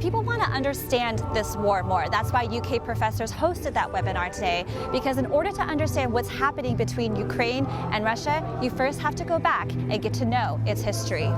people want to understand this war more. That's why UK professors hosted that webinar today, because in order to understand what's happening between Ukraine and Russia, you first have to go back and get to know its history.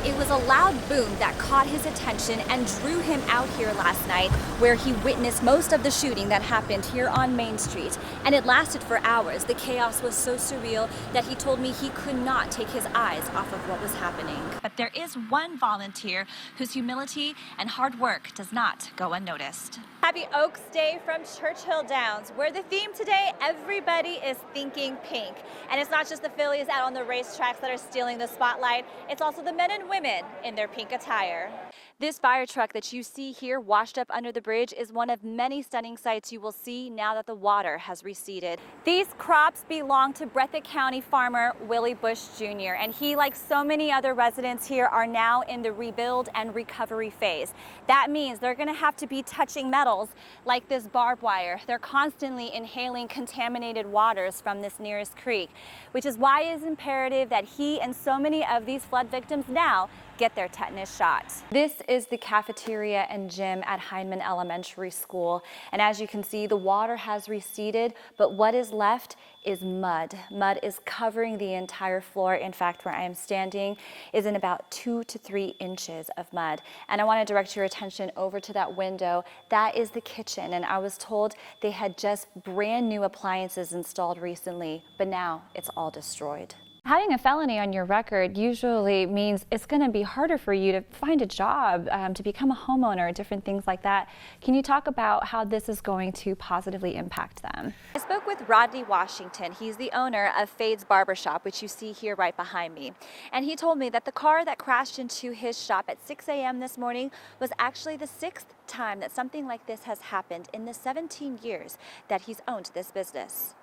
It was a loud boom that caught his attention and drew him out here last night, where he witnessed most of the shooting that happened here on Main Street. And it lasted for hours. The chaos was so surreal that he told me he could not take his eyes off of what was happening. But there is one volunteer whose humility and hard work does not go unnoticed. Happy Oaks Day from Churchill Downs, where the theme today, everybody is thinking pink. And it's not just the fillies out on the racetracks that are stealing the spotlight, it's also the men and women in their pink attire. This fire truck that you see here washed up under the bridge is one of many stunning sights you will see now that the water has receded. These crops belong to Breathitt County farmer Willie Bush Jr. and he, like so many other residents here, are now in the rebuild and recovery phase. That means they're going to have to be touching metals like this barbed wire. They're constantly inhaling contaminated waters from this nearest creek, which is why it is imperative that he and so many of these flood victims now get their tetanus shots. This is the cafeteria and gym at Heinemann Elementary School. And as you can see, the water has receded, but what is left is mud. Mud is covering the entire floor. In fact, where I am standing is in about 2 to 3 inches of mud. And I want to direct your attention over to that window. That is the kitchen. And I was told they had just brand new appliances installed recently, but now it's all destroyed. Having a felony on your record usually means it's going to be harder for you to find a job, to become a homeowner, different things like that. Can you talk about how this is going to positively impact them? I spoke with Rodney Washington. He's the owner of Fade's Barbershop, which you see here right behind me. And he told me that the car that crashed into his shop at 6 a.m. this morning was actually the 6th time that something like this has happened in the 17 years that he's owned this business.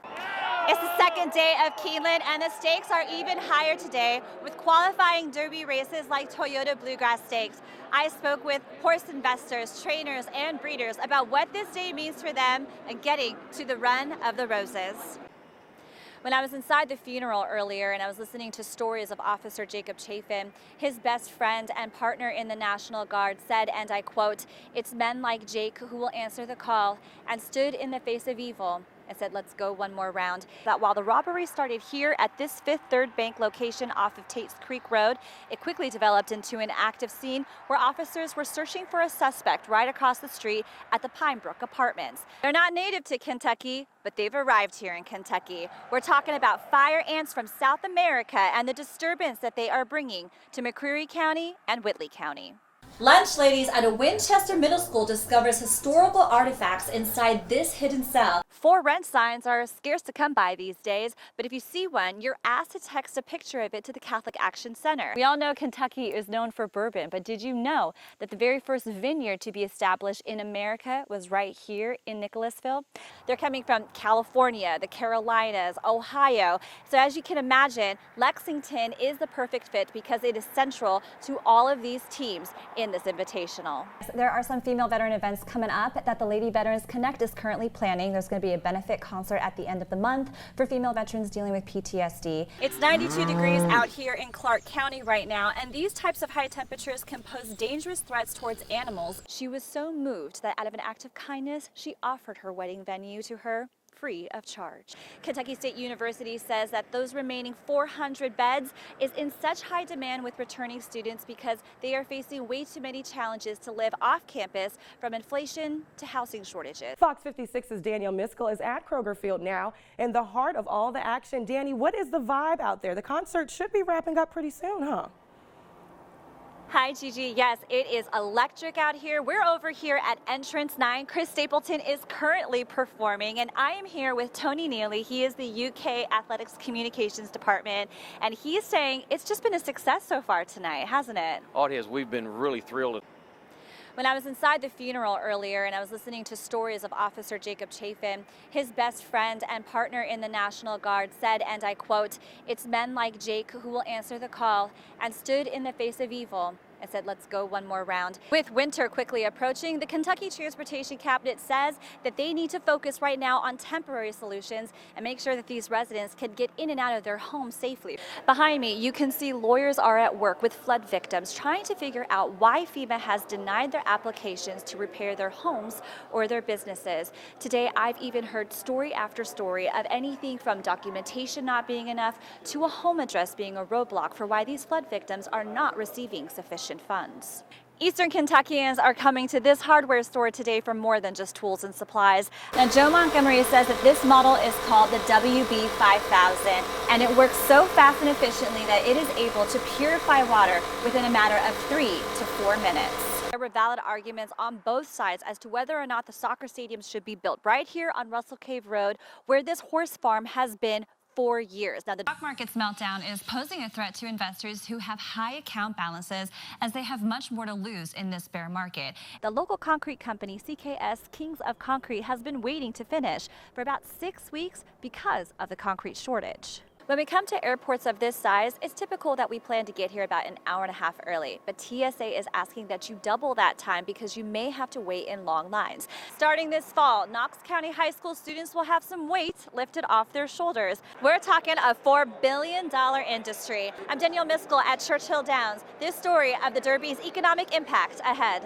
It's the second day of Keeneland, and the stakes are even higher today with qualifying derby races like Toyota Bluegrass Stakes. I spoke with horse investors, trainers, and breeders about what this day means for them and getting to the Run of the Roses. When I was inside the funeral earlier and I was listening to stories of Officer Jacob Chafin, his best friend and partner in the National Guard said, and I quote, "It's men like Jake who will answer the call," and stood in the face of evil and said, "Let's go one more round." That while the robbery started here at this Fifth Third Bank location off of Tate's Creek Road, it quickly developed into an active scene where officers were searching for a suspect right across the street at the Pinebrook Apartments. They're not native to Kentucky, but they've arrived here in Kentucky. We're talking about fire ants from South America and the disturbance that they are bringing to McCreary County and Whitley County. Lunch ladies at a Winchester Middle School discovers historical artifacts inside this hidden cell. For rent signs are scarce to come by these days, but if you see one, you're asked to text a picture of it to the Catholic Action Center. We all know Kentucky is known for bourbon, but did you know that the very first vineyard to be established in America was right here in Nicholasville? They're coming from California, the Carolinas, Ohio. So as you can imagine, Lexington is the perfect fit because it is central to all of these teams in this invitational. There are some female veteran events coming up that the Lady Veterans Connect is currently planning. There's going to be a benefit concert at the end of the month for female veterans dealing with PTSD. It's 92 degrees out here in Clark County right now, and these types of high temperatures can pose dangerous threats towards animals. She was so moved that out of an act of kindness, she offered her wedding venue to her free of charge. Kentucky State University says that those remaining 400 beds is in such high demand with returning students because they are facing way too many challenges to live off campus, from inflation to housing shortages. Fox 56's Danielle Miskell is at Kroger Field now in the heart of all the action. Danny, what is the vibe out there? The concert should be wrapping up pretty soon, huh? Hi, Gigi. Yes, it is electric out here. We're over here at Entrance 9. Chris Stapleton is currently performing, and I am here with Tony Neely. He is the UK Athletics Communications Department, and he's saying it's just been a success so far tonight, hasn't it? Oh, it has. We've been really thrilled. When I was inside the funeral earlier and I was listening to stories of Officer Jacob Chafin, his best friend and partner in the National Guard said, and I quote, "It's men like Jake who will answer the call," and stood in the face of evil and said, let's go one more round. With winter quickly approaching, the Kentucky Transportation Cabinet says that they need to focus right now on temporary solutions and make sure that these residents can get in and out of their homes safely. Behind me, you can see lawyers are at work with flood victims trying to figure out why FEMA has denied their applications to repair their homes or their businesses. Today, I've even heard story after story of anything from documentation not being enough to a home address being a roadblock for why these flood victims are not receiving sufficient funds. Eastern Kentuckians are coming to this hardware store today for more than just tools and supplies. Now, Joe Montgomery says that this model is called the WB5000, and it works so fast and efficiently that it is able to purify water within a matter of 3 to 4 minutes. There were valid arguments on both sides as to whether or not the soccer stadiums should be built right here on Russell Cave Road, where this horse farm has been for years. Now, the stock market's meltdown is posing a threat to investors who have high account balances, as they have much more to lose in this bear market. The local concrete company, CKS Kings of Concrete, has been waiting to finish for about 6 weeks because of the concrete shortage. When we come to airports of this size, it's typical that we plan to get here about an hour and a half early, but TSA is asking that you double that time because you may have to wait in long lines. Starting this fall, Knox County High School students will have some weight lifted off their shoulders. We're talking a $4 billion industry. I'm Danielle Miskell at Churchill Downs. This story of the Derby's economic impact ahead.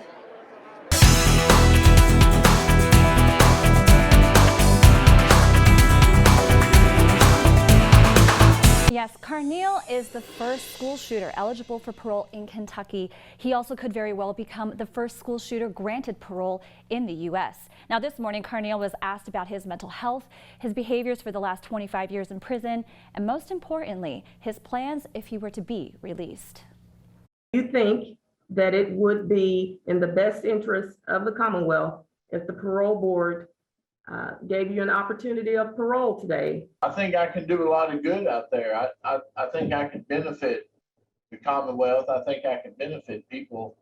Yes, Carneal is the first school shooter eligible for parole in Kentucky. He also could very well become the first school shooter granted parole in the U.S. Now, this morning, Carneal was asked about his mental health, his behaviors for the last 25 years in prison, and most importantly, his plans if he were to be released. You think that it would be in the best interest of the Commonwealth if the parole board gave you an opportunity of parole today? I think I can do a lot of good out there. I think I can benefit the Commonwealth. I think I can benefit people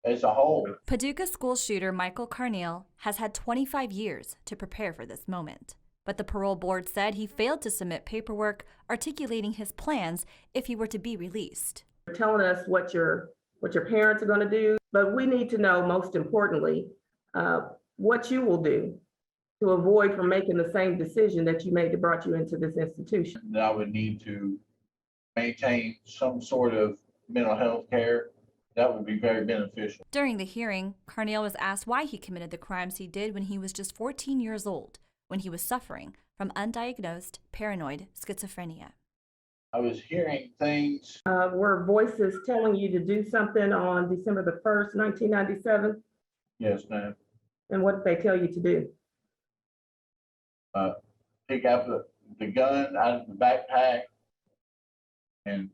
as a whole. Paducah school shooter Michael Carneal has had 25 years to prepare for this moment. But the parole board said he failed to submit paperwork articulating his plans if he were to be released. You're telling us what your parents are going to do, but we need to know, most importantly, what you will do to avoid from making the same decision that you made that brought you into this institution. That I would need to maintain some sort of mental health care. That would be very beneficial. During the hearing, Carneal was asked why he committed the crimes he did when he was just 14 years old, when he was suffering from undiagnosed paranoid schizophrenia. I was hearing things. Were voices telling you to do something on December the 1st, 1997? Yes, ma'am. And what did they tell you to do? Pick up the gun out of the backpack and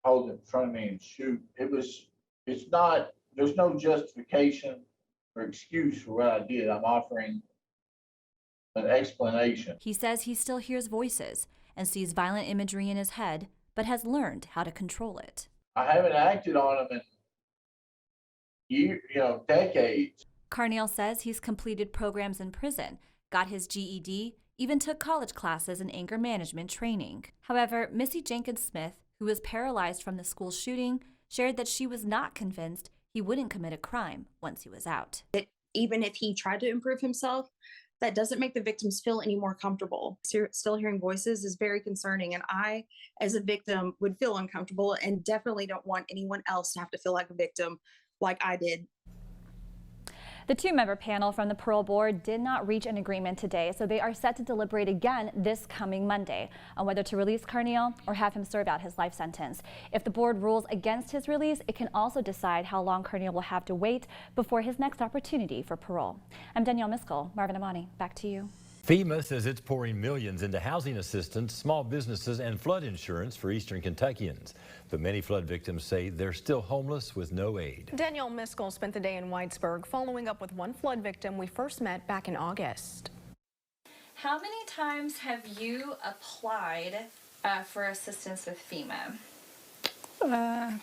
hold it in front of me and shoot. There's no justification or excuse for what I did. I'm offering an explanation. He says he still hears voices and sees violent imagery in his head, but has learned how to control it. I haven't acted on them in decades. Carneal says he's completed programs in prison, got his GED, even took college classes in anger management training. However, Missy Jenkins Smith, who was paralyzed from the school shooting, shared that she was not convinced he wouldn't commit a crime once he was out. Even if he tried to improve himself, that doesn't make the victims feel any more comfortable. Still hearing voices is very concerning, and I, as a victim, would feel uncomfortable and definitely don't want anyone else to have to feel like a victim like I did. The two-member panel from the parole board did not reach an agreement today, so they are set to deliberate again this coming Monday on whether to release Carneal or have him serve out his life sentence. If the board rules against his release, it can also decide how long Carneal will have to wait before his next opportunity for parole. I'm Danielle Miskell. Marvin Amani, back to you. FEMA says it's pouring millions into housing assistance, small businesses, and flood insurance for Eastern Kentuckians. But many flood victims say they're still homeless with no aid. Danielle Miskell spent the day in Whitesburg following up with one flood victim we first met back in August. How many times have you applied for assistance with FEMA?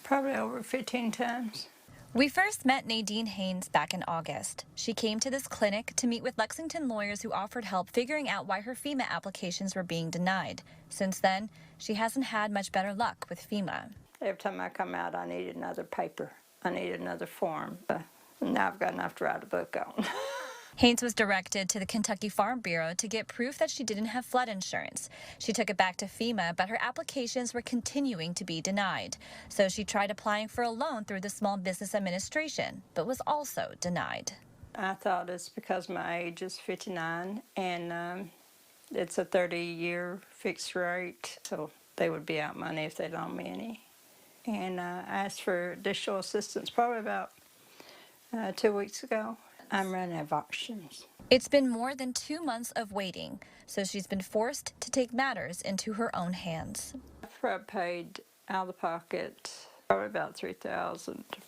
Probably over 15 times. We first met Nadine Haynes back in August. She came to this clinic to meet with Lexington lawyers who offered help figuring out why her FEMA applications were being denied. Since then, she hasn't had much better luck with FEMA. Every time I come out, I need another paper. I needed another form. Now I've got enough to write a book on. Haynes was directed to the Kentucky Farm Bureau to get proof that she didn't have flood insurance. She took it back to FEMA, but her applications were continuing to be denied. So she tried applying for a loan through the Small Business Administration, but was also denied. I thought it's because my age is 59 and it's a 30-year fixed rate, so they would be out money if they loaned me any. And I asked for additional assistance probably about 2 weeks ago. I'm running out of options. It's been more than 2 months of waiting, so she's been forced to take matters into her own hands. I've paid out of the pocket probably about $3,000 to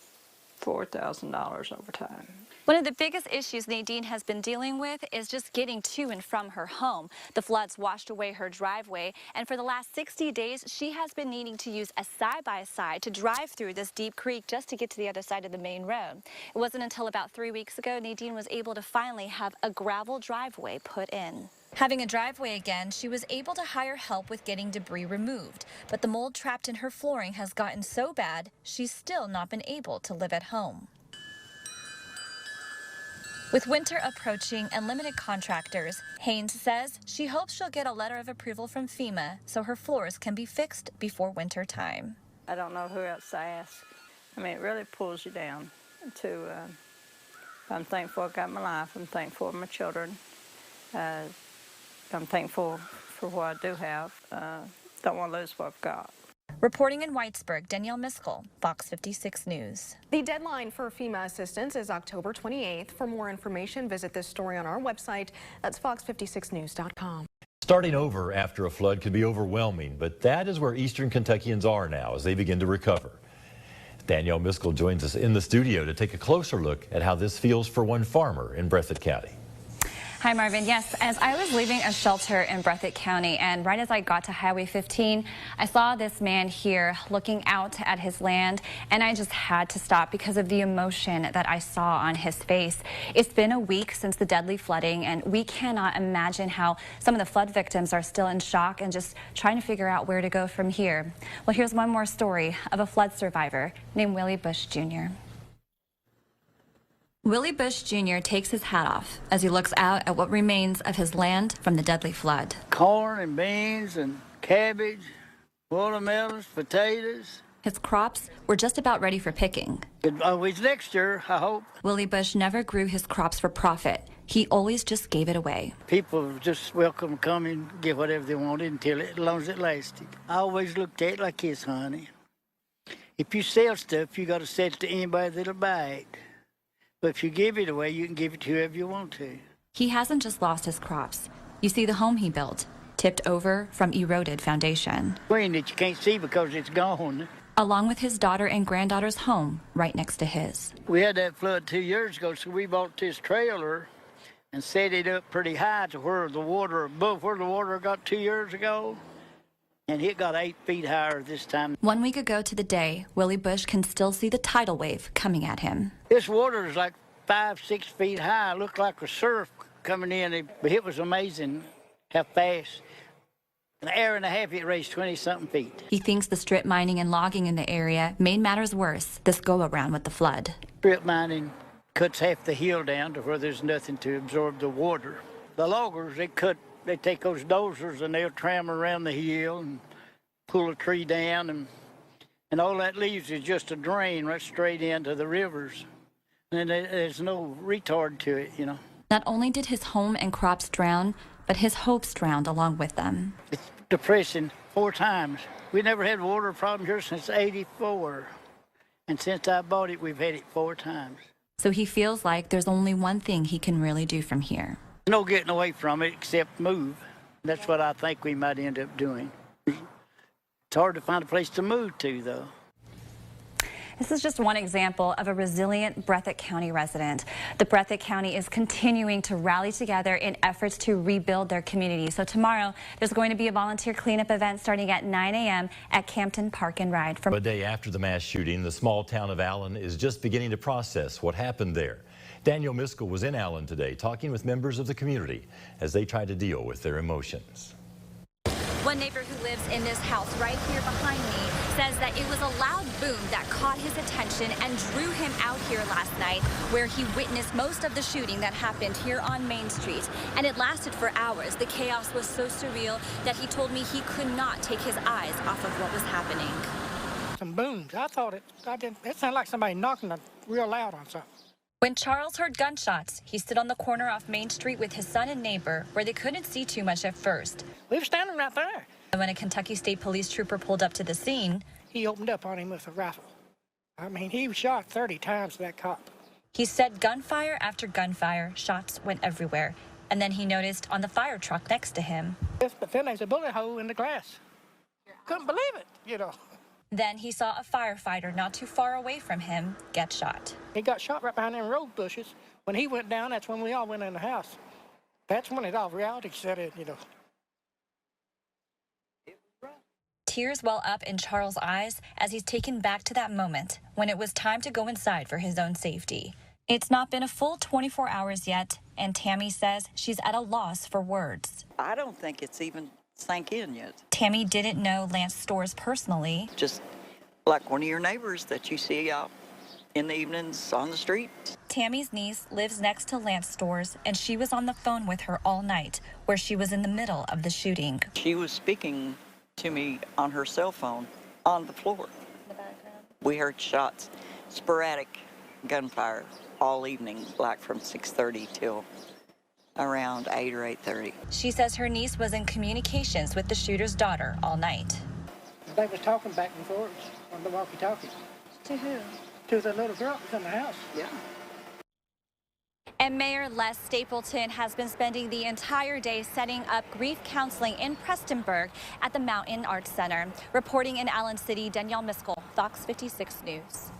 $4,000 over time. One of the biggest issues Nadine has been dealing with is just getting to and from her home. The floods washed away her driveway, and for the last 60 days, she has been needing to use a side-by-side to drive through this deep creek just to get to the other side of the main road. It wasn't until about 3 weeks ago Nadine was able to finally have a gravel driveway put in. Having a driveway again, she was able to hire help with getting debris removed, but the mold trapped in her flooring has gotten so bad, she's still not been able to live at home. With winter approaching and limited contractors, Haynes says she hopes she'll get a letter of approval from FEMA so her floors can be fixed before winter time. I don't know who else to ask. I mean, it really pulls you down to, I'm thankful I got my life, I'm thankful for my children, I'm thankful for what I do have, don't want to lose what I've got. Reporting in Whitesburg, Danielle Miskell, Fox 56 News. The deadline for FEMA assistance is October 28th. For more information, visit this story on our website. That's fox56news.com. Starting over after a flood could be overwhelming, but that is where Eastern Kentuckians are now as they begin to recover. Danielle Miskell joins us in the studio to take a closer look at how this feels for one farmer in Breathitt County. Hi, Marvin. Yes, as I was leaving a shelter in Breathitt County, and right as I got to Highway 15, I saw this man here looking out at his land, and I just had to stop because of the emotion that I saw on his face. It's been a week since the deadly flooding, and we cannot imagine how some of the flood victims are still in shock and just trying to figure out where to go from here. Well, here's one more story of a flood survivor named Willie Bush Jr. Willie Bush Jr. takes his hat off as he looks out at what remains of his land from the deadly flood. Corn and beans and cabbage, watermelons, potatoes. His crops were just about ready for picking. Always next year, I hope. Willie Bush never grew his crops for profit. He always just gave it away. People were just welcome to come and get whatever they wanted as long as it lasted. I always looked at it like this, honey. If you sell stuff, you got to sell it to anybody that'll buy it. But if you give it away, you can give it to whoever you want to. He hasn't just lost his crops. You see the home he built, tipped over from eroded foundation. Screen that you can't see because it's gone. Along with his daughter and granddaughter's home right next to his. We had that flood 2 years ago, so we bought this trailer and set it up pretty high to where the water, above where the water got 2 years ago. And it got 8 feet higher this time. 1 week ago to the day, Willie Bush can still see the tidal wave coming at him. This water is like 5, 6 feet high. It looked like a surf coming in. But it was amazing how fast. In an hour and a half, it raised 20-something feet. He thinks the strip mining and logging in the area made matters worse this go-around with the flood. Strip mining cuts half the hill down to where there's nothing to absorb the water. The loggers, they take those dozers and they'll tram around the hill and pull a tree down, and all that leaves is just a drain right straight into the rivers. And there's no retard to it, you know. Not only did his home and crops drown, but his hopes drowned along with them. It's depressing 4 times. We never had water problem here since '84. And since I bought it, we've had it 4 times. So he feels like there's only one thing he can really do from here. No getting away from it except move. That's what I think we might end up doing. It's hard to find a place to move to, though. This is just one example of a resilient Breathitt County resident. The Breathitt County is continuing to rally together in efforts to rebuild their community. So tomorrow, there's going to be a volunteer cleanup event starting at 9 a.m. at Campton Park and Ride. A day after the mass shooting, the small town of Allen is just beginning to process what happened there. Danielle Miskell was in Allen today talking with members of the community as they try to deal with their emotions. One neighbor who lives in this house right here behind me says that it was a loud boom that caught his attention and drew him out here last night, where he witnessed most of the shooting that happened here on Main Street. And it lasted for hours. The chaos was so surreal that he told me he could not take his eyes off of what was happening. Some booms. I didn't, it sounded like somebody knocking real loud on something. When Charles heard gunshots, he stood on the corner off Main Street with his son and neighbor, where they couldn't see too much at first. We were standing right there. And when a Kentucky State Police trooper pulled up to the scene, he opened up on him with a rifle. I mean, he was shot 30 times, that cop. He said gunfire after gunfire, shots went everywhere. And then he noticed on the fire truck next to him. Yes, but then there's a bullet hole in the glass. Couldn't believe it, you know. Then he saw a firefighter not too far away from him get shot. He got shot right behind them rose bushes. When he went down, that's when we all went in the house. That's when it all reality set in, you know. Tears well up in Charles' eyes as he's taken back to that moment when it was time to go inside for his own safety. It's not been a full 24 hours yet, and Tammy says she's at a loss for words. I don't think it's even sank in yet. Tammy didn't know Lance Storrs personally. Just like one of your neighbors that you see out in the evenings on the street. Tammy's niece lives next to Lance Storrs, and she was on the phone with her all night, where she was in the middle of the shooting. She was speaking to me on her cell phone on the floor. In the background. We heard shots, sporadic gunfire all evening, like from 6:30 till around 8 or 8:30. She says her niece was in communications with the shooter's daughter all night. They was talking back and forth on the walkie-talkie. To who? To the little girl in the house. Yeah. And Mayor Les Stapleton has been spending the entire day setting up grief counseling in Prestonburg at the Mountain Arts Center. Reporting in Allen City, Danielle Miskell, Fox 56 News.